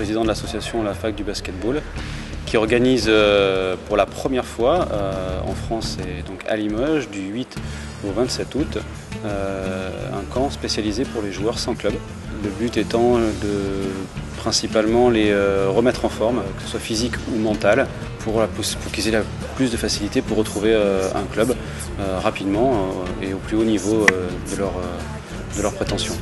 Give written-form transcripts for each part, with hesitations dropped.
président de l'association La Fac du Basketball, qui organise pour la première fois en France et donc à Limoges du 8 au 27 août un camp spécialisé pour les joueurs sans club. Le but étant de principalement les remettre en forme, que ce soit physique ou mentale, pour qu'ils aient plus de facilité pour retrouver un club rapidement et au plus haut niveau de leur prétention.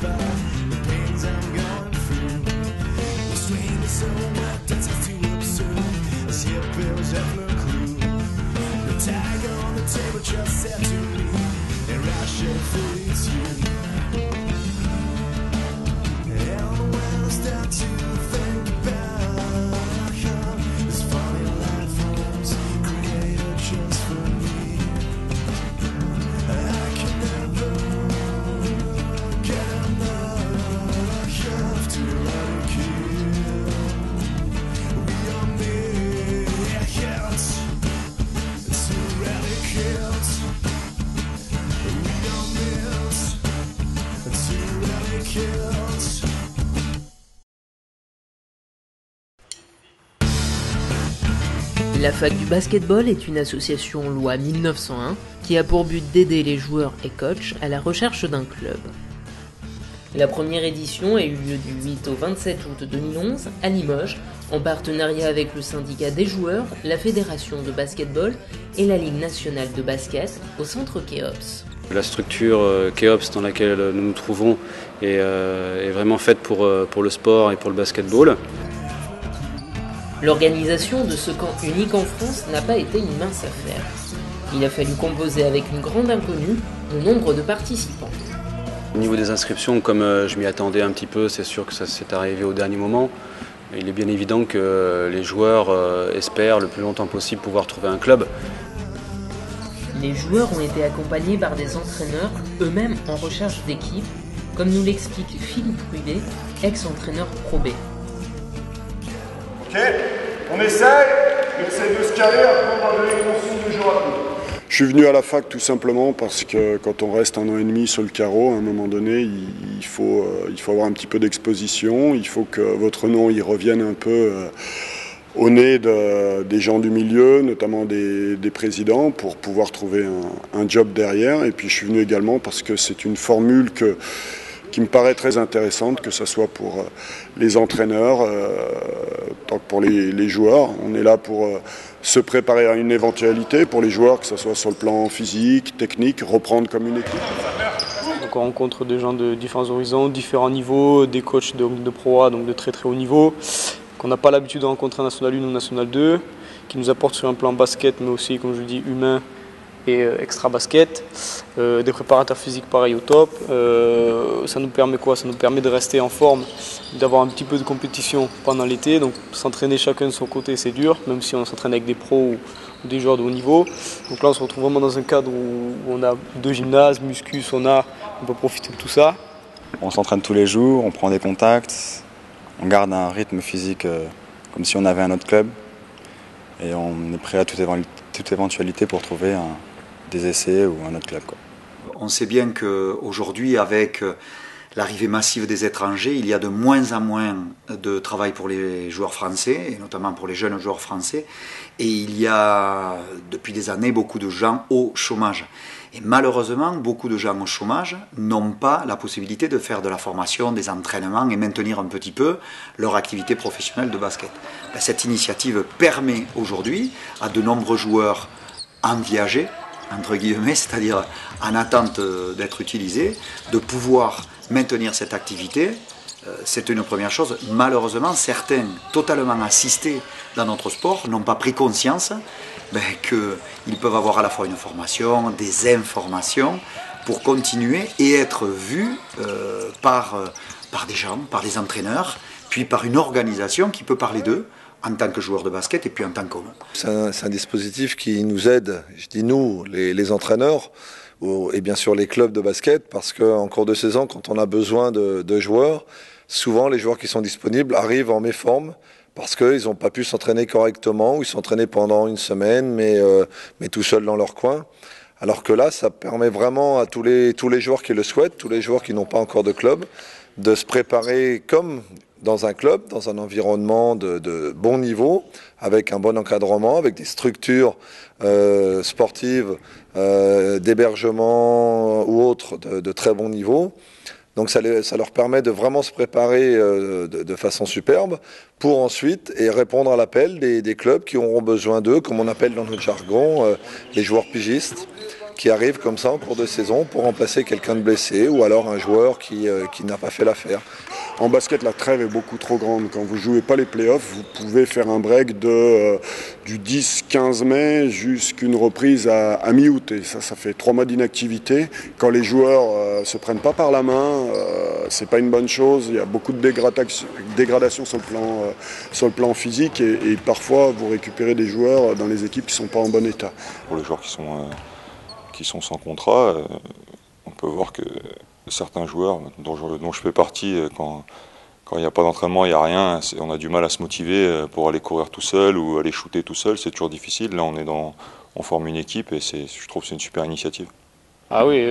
La Fac du Basketball est une association loi 1901 qui a pour but d'aider les joueurs et coachs à la recherche d'un club. La première édition a eu lieu du 8 au 27 août 2011 à Limoges, en partenariat avec le syndicat des joueurs, la fédération de basketball et la Ligue nationale de basket au centre Kéops. La structure Kéops dans laquelle nous nous trouvons est vraiment faite pour le sport et pour le basketball. L'organisation de ce camp unique en France n'a pas été une mince affaire. Il a fallu composer avec une grande inconnue le nombre de participants. Au niveau des inscriptions, comme je m'y attendais un petit peu, c'est sûr que ça s'est arrivé au dernier moment. Il est bien évident que les joueurs espèrent le plus longtemps possible pouvoir trouver un club. Les joueurs ont été accompagnés par des entraîneurs, eux-mêmes en recherche d'équipe, comme nous l'explique Philippe Ruidet, ex-entraîneur Pro B. Ok, on essaye de se caler, après on va donner les consignes du jour à coup. Je suis venu à la fac tout simplement parce que quand on reste 1 an et demi sur le carreau, à un moment donné, il faut avoir un petit peu d'exposition, il faut que votre nom y revienne un peu au nez des gens du milieu, notamment des présidents, pour pouvoir trouver un job derrière. Et puis je suis venu également parce que c'est une formule qui me paraît très intéressante, que ce soit pour les entraîneurs, tant que pour les joueurs. On est là pour se préparer à une éventualité, pour les joueurs, que ce soit sur le plan physique, technique, reprendre comme une équipe. Donc on rencontre des gens de différents horizons, différents niveaux, des coachs de Pro A, donc de très très haut niveau, qu'on n'a pas l'habitude de rencontrer en National 1 ou National 2, qui nous apportent sur un plan basket, mais aussi, comme je le dis, humain et extra basket, des préparateurs physiques pareil au top. Ça nous permet quoi? Ça nous permet de rester en forme, d'avoir un petit peu de compétition pendant l'été. Donc s'entraîner chacun de son côté, c'est dur, même si on s'entraîne avec des pros ou des joueurs de haut niveau. Donc là on se retrouve vraiment dans un cadre où on a 2 gymnases, muscu, sauna, on peut profiter de tout ça. On s'entraîne tous les jours, on prend des contacts, on garde un rythme physique comme si on avait un autre club. Et on est prêt à toute éventualité pour trouver des essais ou un autre club, quoi. On sait bien qu'aujourd'hui, avec l'arrivée massive des étrangers, il y a de moins en moins de travail pour les joueurs français, et notamment pour les jeunes joueurs français. Et il y a, depuis des années, beaucoup de gens au chômage. Et malheureusement, beaucoup de gens au chômage n'ont pas la possibilité de faire de la formation, des entraînements et maintenir un petit peu leur activité professionnelle de basket. Cette initiative permet aujourd'hui à de nombreux joueurs enviagés, entre guillemets, c'est-à-dire en attente d'être utilisés, de pouvoir maintenir cette activité. C'est une première chose. Malheureusement, certains, totalement assistés dans notre sport, n'ont pas pris conscience qu'ils peuvent avoir à la fois une formation, des informations, pour continuer et être vus par des gens, par des entraîneurs, puis par une organisation qui peut parler d'eux en tant que joueur de basket et puis en tant qu'homme. C'est un dispositif qui nous aide, je dis nous, les entraîneurs, et bien sûr les clubs de basket, parce qu'en cours de saison, quand on a besoin de joueurs, souvent les joueurs qui sont disponibles arrivent en méforme, parce qu'ils n'ont pas pu s'entraîner correctement, ou ils s'entraînaient pendant une semaine, mais tout seuls dans leur coin. Alors que là, ça permet vraiment à tous les joueurs qui le souhaitent, tous les joueurs qui n'ont pas encore de club, de se préparer comme dans un club, dans un environnement de bon niveau, avec un bon encadrement, avec des structures sportives, d'hébergement ou autres de très bon niveau. Donc ça leur permet de vraiment se préparer de façon superbe pour ensuite répondre à l'appel des clubs qui auront besoin d'eux, comme on appelle dans notre jargon, les joueurs pigistes, qui arrivent comme ça en cours de saison pour remplacer quelqu'un de blessé ou alors un joueur qui n'a pas fait l'affaire. En basket, la trêve est beaucoup trop grande. Quand vous ne jouez pas les playoffs, vous pouvez faire un break du 10-15 mai jusqu'une reprise à mi-août. Et ça fait 3 mois d'inactivité. Quand les joueurs se prennent pas par la main, c'est pas une bonne chose. Il y a beaucoup de dégradation sur le plan physique et parfois vous récupérez des joueurs dans les équipes qui sont pas en bon état. Pour les joueurs qui sont sans contrat, on peut voir que certains joueurs dont je fais partie, quand il n'y a pas d'entraînement, il n'y a rien, on a du mal à se motiver pour aller courir tout seul ou aller shooter tout seul, c'est toujours difficile. Là on forme une équipe et je trouve que c'est une super initiative. Ah oui,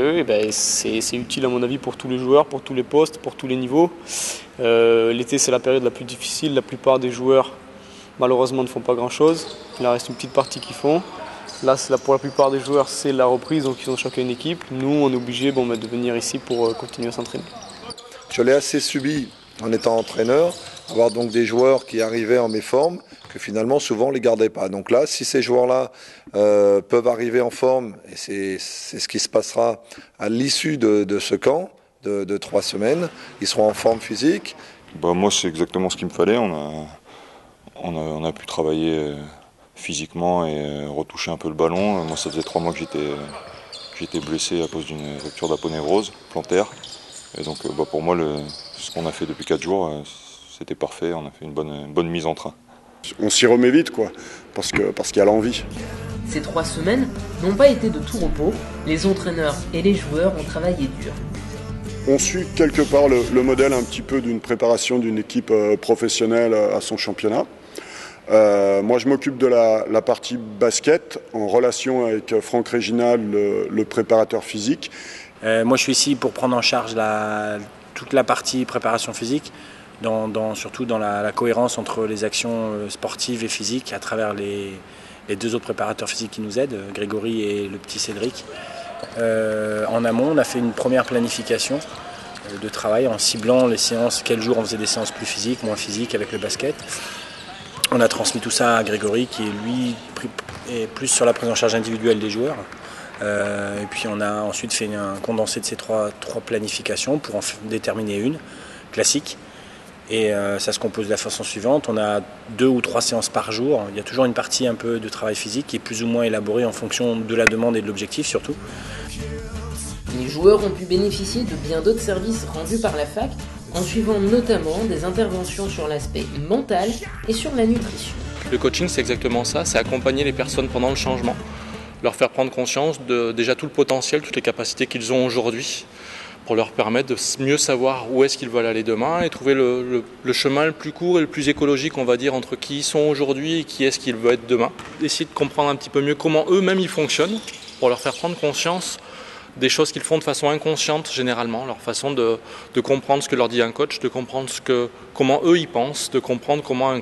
c'est utile à mon avis pour tous les joueurs, pour tous les postes, pour tous les niveaux. L'été c'est la période la plus difficile, la plupart des joueurs malheureusement ne font pas grand chose, il en reste une petite partie qui font. Là, pour la plupart des joueurs, c'est la reprise, donc ils ont chacun une équipe. Nous, on est obligés de venir ici pour continuer à s'entraîner. Je l'ai assez subi en étant entraîneur, avoir donc des joueurs qui arrivaient en méforme, que finalement, souvent, on ne les gardait pas. Donc là, si ces joueurs-là peuvent arriver en forme, et c'est ce qui se passera à l'issue de ce camp de 3 semaines, ils seront en forme physique. Moi, c'est exactement ce qu'il me fallait. On a pu travailler physiquement et retoucher un peu le ballon. Moi, ça faisait 3 mois que j'étais blessé à cause d'une rupture d'aponévrose plantaire. Et donc pour moi, ce qu'on a fait depuis 4 jours, c'était parfait. On a fait une bonne mise en train. On s'y remet vite, parce qu'il y a l'envie. Ces 3 semaines n'ont pas été de tout repos. Les entraîneurs et les joueurs ont travaillé dur. On suit quelque part le modèle un petit peu d'une préparation d'une équipe professionnelle à son championnat. Moi, je m'occupe de la partie basket en relation avec Franck Réginal, le préparateur physique. Moi, je suis ici pour prendre en charge toute la partie préparation physique, surtout dans la cohérence entre les actions sportives et physiques à travers les 2 autres préparateurs physiques qui nous aident, Grégory et le petit Cédric. En amont, on a fait une première planification de travail en ciblant les séances, quel jour on faisait des séances plus physiques, moins physiques avec le basket. On a transmis tout ça à Grégory qui lui est plus sur la prise en charge individuelle des joueurs. Et puis on a ensuite fait un condensé de ces trois planifications pour en déterminer une classique. Et ça se compose de la façon suivante. On a 2 ou 3 séances par jour. Il y a toujours une partie un peu de travail physique qui est plus ou moins élaborée en fonction de la demande et de l'objectif surtout. Les joueurs ont pu bénéficier de bien d'autres services rendus par la fac, en suivant notamment des interventions sur l'aspect mental et sur la nutrition. Le coaching, c'est exactement ça, c'est accompagner les personnes pendant le changement, leur faire prendre conscience de déjà tout le potentiel, toutes les capacités qu'ils ont aujourd'hui, pour leur permettre de mieux savoir où est-ce qu'ils veulent aller demain et trouver le chemin le plus court et le plus écologique, on va dire, entre qui ils sont aujourd'hui et qui est-ce qu'ils veulent être demain. Essayer de comprendre un petit peu mieux comment eux-mêmes ils fonctionnent, pour leur faire prendre conscience des choses qu'ils font de façon inconsciente généralement, leur façon de comprendre ce que leur dit un coach, de comprendre comment eux ils pensent, de comprendre comment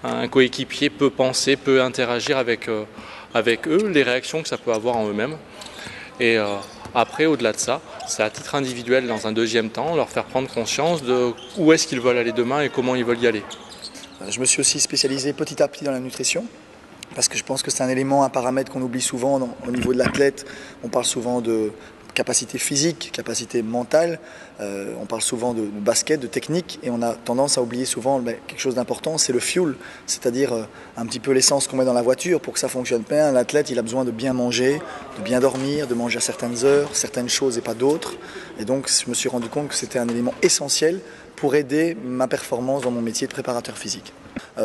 un coéquipier peut penser, peut interagir avec eux, les réactions que ça peut avoir en eux-mêmes. Et après, au-delà de ça, c'est à titre individuel dans un deuxième temps, leur faire prendre conscience de où est-ce qu'ils veulent aller demain et comment ils veulent y aller. Je me suis aussi spécialisé petit à petit dans la nutrition. Parce que je pense que c'est un paramètre qu'on oublie souvent au niveau de l'athlète. On parle souvent de capacité physique, capacité mentale, on parle souvent de basket, de technique, et on a tendance à oublier souvent quelque chose d'important, c'est le fuel, c'est-à-dire un petit peu l'essence qu'on met dans la voiture pour que ça fonctionne bien. L'athlète, il a besoin de bien manger, de bien dormir, de manger à certaines heures, certaines choses et pas d'autres. Et donc, je me suis rendu compte que c'était un élément essentiel pour aider ma performance dans mon métier de préparateur physique.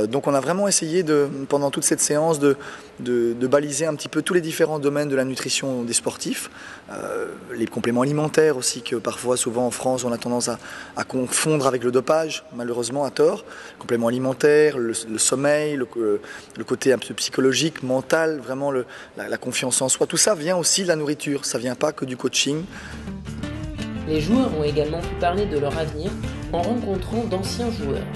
Donc on a vraiment essayé pendant toute cette séance de baliser un petit peu tous les différents domaines de la nutrition des sportifs, les compléments alimentaires aussi que parfois souvent en France on a tendance à confondre avec le dopage, malheureusement à tort. Compléments alimentaires, le sommeil, le côté un peu psychologique, mental, vraiment la confiance en soi, tout ça vient aussi de la nourriture, ça vient pas que du coaching. Les joueurs ont également pu parler de leur avenir en rencontrant d'anciens joueurs.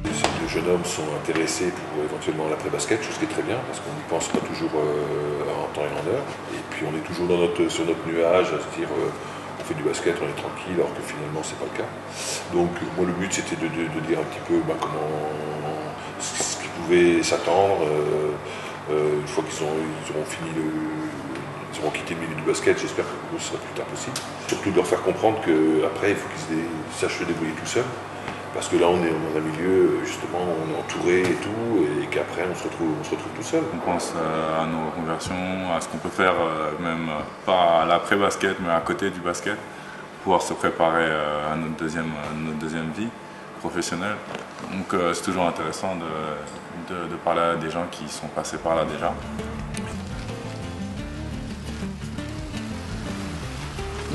Les jeunes hommes sont intéressés pour éventuellement l'après-basket, chose qui est très bien, parce qu'on n'y pense pas toujours en temps et en heure. Et puis on est toujours sur notre nuage, à se dire on fait du basket, on est tranquille, alors que finalement c'est pas le cas. Donc moi le but c'était de dire un petit peu ce qu'ils pouvaient s'attendre une fois qu'ils auront fini ils auront quitté le milieu du basket, j'espère que pour eux ce sera plus tard possible. Surtout de leur faire comprendre qu'après il faut qu'ils sachent se débrouiller tout seuls. Parce que là, on est dans un milieu, justement, on est entouré et tout, et qu'après, on se retrouve tout seul. On pense à nos conversions, à ce qu'on peut faire, même pas à l'après-basket, mais à côté du basket, pouvoir se préparer à notre deuxième vie professionnelle. Donc, c'est toujours intéressant de parler à des gens qui sont passés par là déjà.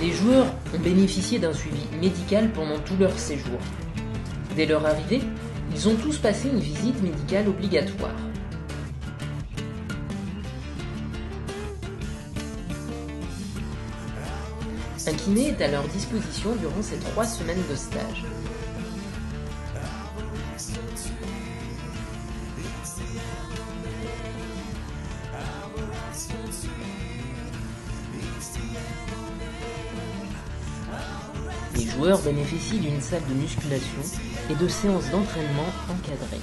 Les joueurs ont bénéficié d'un suivi médical pendant tout leur séjour. Dès leur arrivée, ils ont tous passé une visite médicale obligatoire. Un kiné est à leur disposition durant ces 3 semaines de stage. Les joueurs bénéficient d'une salle de musculation et de séances d'entraînement encadrées.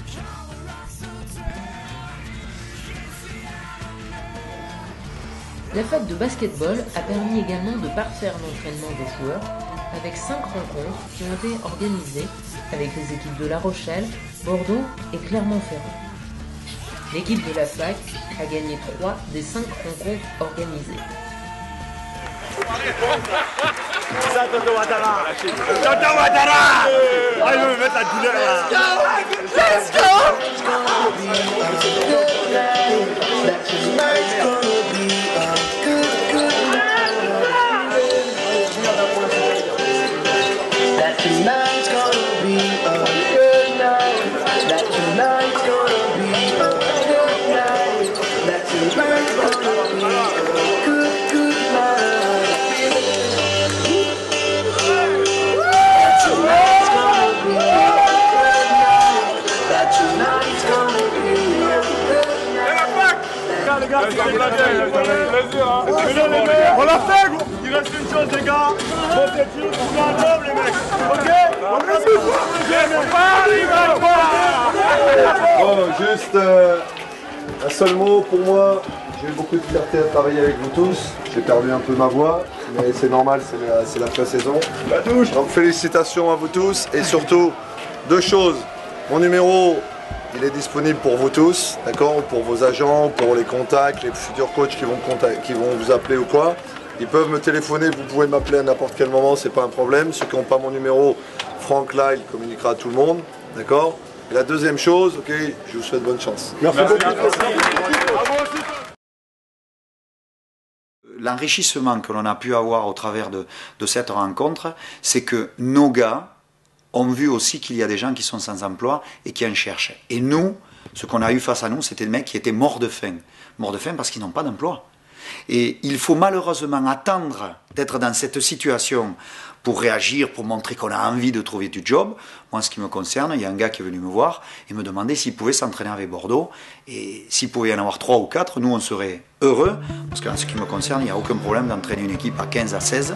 La fac de basketball a permis également de parfaire l'entraînement des joueurs avec 5 rencontres qui ont été organisées avec les équipes de La Rochelle, Bordeaux et Clermont-Ferrand. L'équipe de la fac a gagné 3 des 5 rencontres organisées. Ça, Toto Ouattara! Toto Ouattara! Ah, il veut me mettre la douleur là! Let's go! On l'a fait, gros. Il reste une chose, les gars. Faut peut-être trouver un job, les mecs. Ok? Juste un seul mot pour moi. J'ai eu beaucoup de fierté à travailler avec vous tous. J'ai perdu un peu ma voix, mais c'est normal, c'est la pré-saison. Donc félicitations à vous tous et surtout 2 choses. Mon numéro, il est disponible pour vous tous, d'accord, pour vos agents, pour les contacts, les futurs coachs qui vont vous appeler ou quoi. Ils peuvent me téléphoner, vous pouvez m'appeler à n'importe quel moment, c'est pas un problème. Ceux qui n'ont pas mon numéro, Franck là, il communiquera à tout le monde, d'accord. Et la deuxième chose, ok, je vous souhaite bonne chance. Merci beaucoup. L'enrichissement que l'on a pu avoir au travers de cette rencontre, c'est que nos gars ont vu aussi qu'il y a des gens qui sont sans emploi et qui en cherchent. Et nous, ce qu'on a eu face à nous, c'était des mecs qui étaient morts de faim. Morts de faim parce qu'ils n'ont pas d'emploi. Et il faut malheureusement attendre d'être dans cette situation pour réagir, pour montrer qu'on a envie de trouver du job. Moi, en ce qui me concerne, il y a un gars qui est venu me voir et me demander s'il pouvait s'entraîner avec Bordeaux. Et s'il pouvait y en avoir 3 ou 4, nous, on serait heureux. Parce qu'en ce qui me concerne, il n'y a aucun problème d'entraîner une équipe à 15 à 16.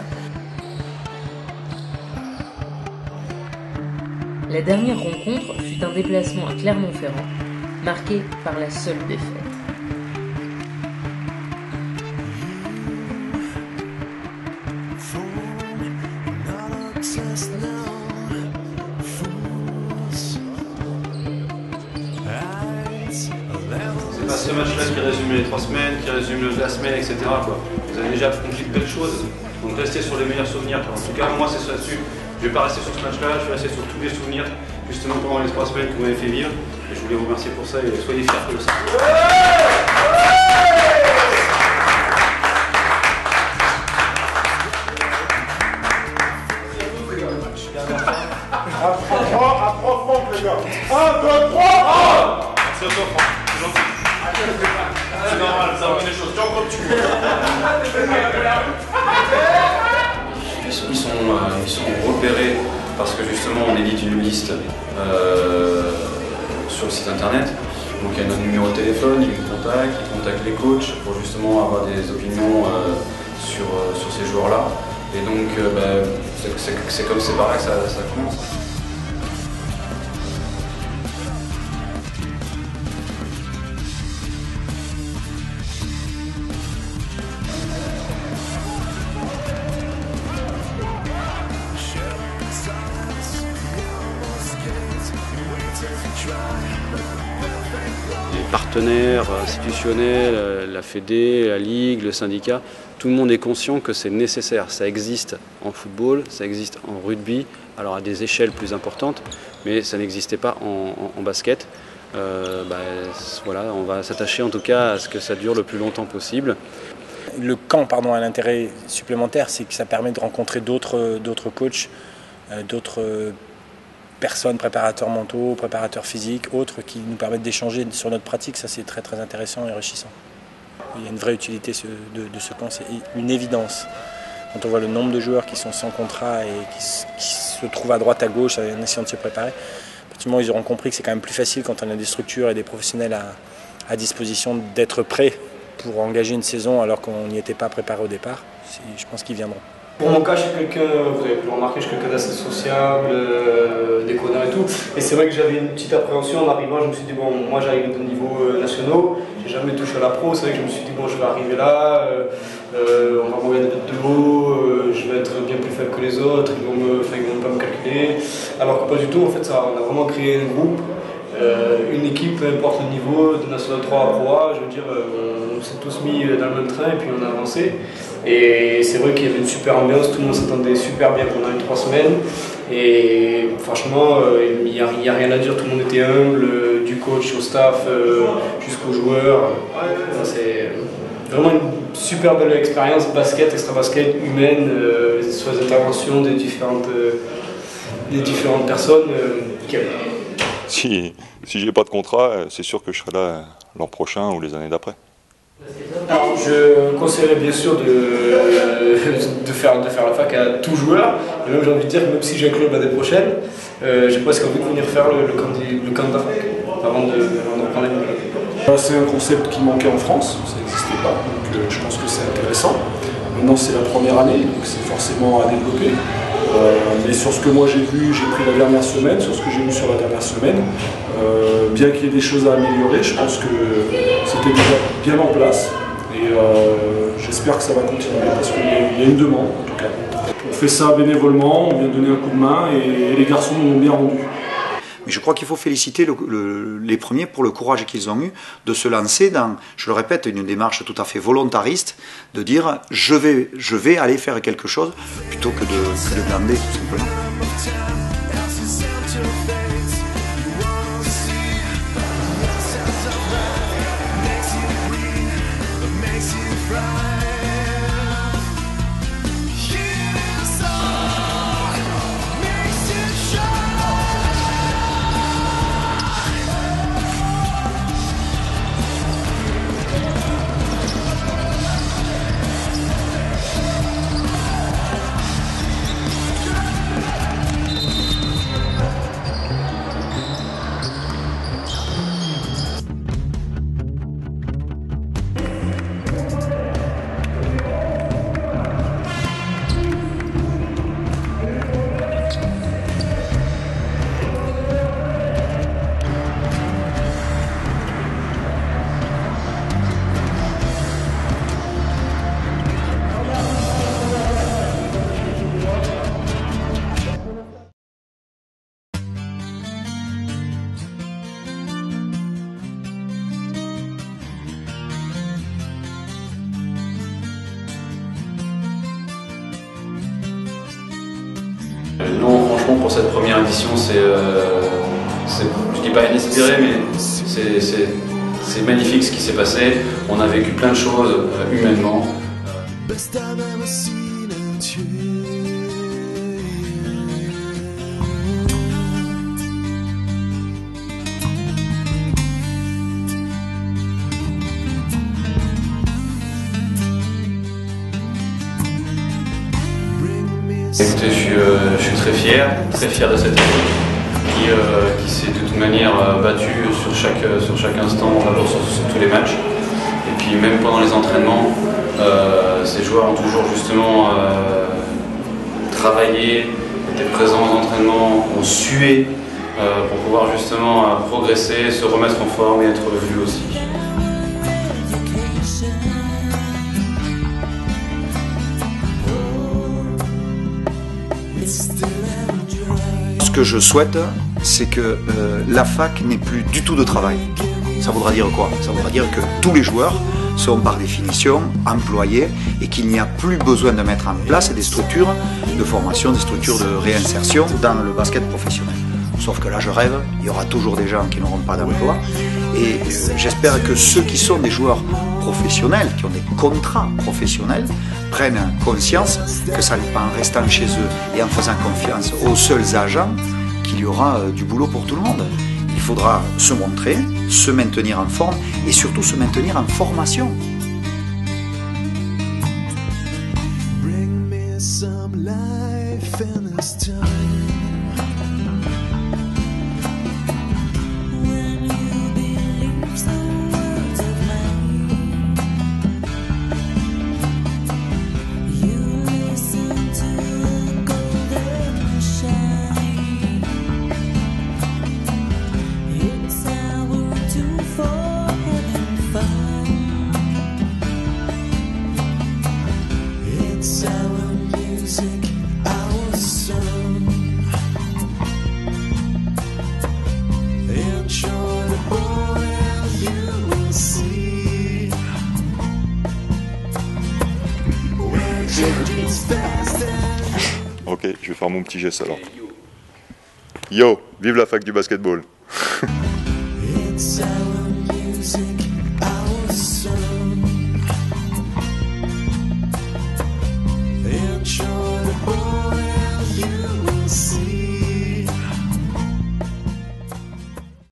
La dernière rencontre fut un déplacement à Clermont-Ferrand, marqué par la seule défaite. C'est pas ce match-là qui résume les 3 semaines, qui résume la semaine, etc. quoi. Vous a déjà accompli de belles choses. Donc rester sur les meilleurs souvenirs. En tout cas, moi, c'est ça dessus. Je ne vais pas rester sur ce match-là, je vais rester sur tous les souvenirs, justement pendant les 3 semaines que vous m'avez fait vivre. Et je voulais vous remercier pour ça et soyez fiers de ça. Apprends, les gars. 1, 2, 3, C'est Franck, c'est gentil. C'est normal, ça va des choses. Tu en comptes, tu Ils sont repérés parce que justement on édite une liste sur le site internet. Donc il y a notre numéro de téléphone, ils nous contactent les coachs pour justement avoir des opinions sur ces joueurs-là. Et donc c'est comme c'est pareil que ça commence. Les partenaires institutionnels, la Fédé, la Ligue, le syndicat, tout le monde est conscient que c'est nécessaire. Ça existe en football, ça existe en rugby, alors à des échelles plus importantes, mais ça n'existait pas en basket. Voilà, on va s'attacher en tout cas à ce que ça dure le plus longtemps possible. Le camp a l'intérêt supplémentaire, c'est que ça permet de rencontrer d'autres coachs, d'autres personnes, préparateurs mentaux, préparateurs physiques, autres qui nous permettent d'échanger sur notre pratique. Ça, c'est très très intéressant et enrichissant. Il y a une vraie utilité de ce camp, c'est une évidence. Quand on voit le nombre de joueurs qui sont sans contrat et qui se trouvent à droite, à gauche en essayant de se préparer, effectivement, ils auront compris que c'est quand même plus facile quand on a des structures et des professionnels à disposition d'être prêts pour engager une saison alors qu'on n'y était pas préparé au départ. Je pense qu'ils viendront. Pour mon cas, je suis quelqu'un, vous avez pu le remarquer, je suis quelqu'un d'assez sociable, déconneur et tout. Et c'est vrai que j'avais une petite appréhension en arrivant, je me suis dit, bon, moi j'arrive au niveau nationaux, j'ai jamais touché à la pro, c'est vrai que je me suis dit, bon, je vais arriver là, on va m'envoyer de haut, je vais être bien plus faible que les autres, ils vont pas me calculer. Alors que pas du tout, en fait, on a vraiment créé un groupe, une équipe, peu importe le niveau, de National 3 à Pro A, je veux dire, on s'est tous mis dans le même train et puis on a avancé. Et c'est vrai qu'il y avait une super ambiance, tout le monde s'attendait super bien pendant les 3 semaines. Et franchement, il n'y a rien à dire, tout le monde était humble, du coach au staff jusqu'aux joueurs. C'est vraiment une super belle expérience basket, extra basket, humaine, sur les interventions des différentes personnes. Si j'ai pas de contrat, c'est sûr que je serai là l'an prochain ou les années d'après. Alors, je conseillerais bien sûr de faire la fac à tout joueur. Et même j'ai envie de dire que même si j'ai un club l'année prochaine, j'ai presque envie de venir faire le camp de la fac avant de reprendre les. C'est un concept qui manquait en France, ça n'existait pas, donc je pense que c'est intéressant. Maintenant c'est la première année, donc c'est forcément à développer. Mais sur ce que moi j'ai vu, j'ai pris la dernière semaine, sur ce que j'ai vu sur la dernière semaine, bien qu'il y ait des choses à améliorer, je pense que c'était déjà bien en place et j'espère que ça va continuer parce qu'il y a une demande en tout cas. On fait ça bénévolement, on vient donner un coup de main et les garçons nous ont bien rendu. Mais je crois qu'il faut féliciter les premiers pour le courage qu'ils ont eu de se lancer dans, je le répète, une démarche tout à fait volontariste, de dire je vais aller faire quelque chose plutôt que de glander tout simplement. pour cette première édition, je dis pas inespéré, mais c'est magnifique ce qui s'est passé. On a vécu plein de choses humainement. Écoutez, je suis très fier de cette équipe qui s'est de toute manière battue sur chaque instant, d'abord sur tous les matchs. Et puis même pendant les entraînements, ces joueurs ont toujours justement travaillé, étaient présents aux entraînements, ont sué pour pouvoir justement progresser, se remettre en forme et être vus aussi. Ce que je souhaite, c'est que la fac n'ait plus du tout de travail. Ça voudra dire quoi? Ça voudra dire que tous les joueurs sont par définition employés et qu'il n'y a plus besoin de mettre en place des structures de formation, des structures de réinsertion dans le basket professionnel. Sauf que là, je rêve, il y aura toujours des gens qui n'auront pas d'emploi. Et j'espère que ceux qui sont des joueurs professionnels, qui ont des contrats professionnels, prennent conscience que ça n'est pas en restant chez eux et en faisant confiance aux seuls agents qu'il y aura du boulot pour tout le monde. Il faudra se montrer, se maintenir en forme et surtout se maintenir en formation. Ok, je vais faire mon petit geste alors. Yo, vive la fac du basketball.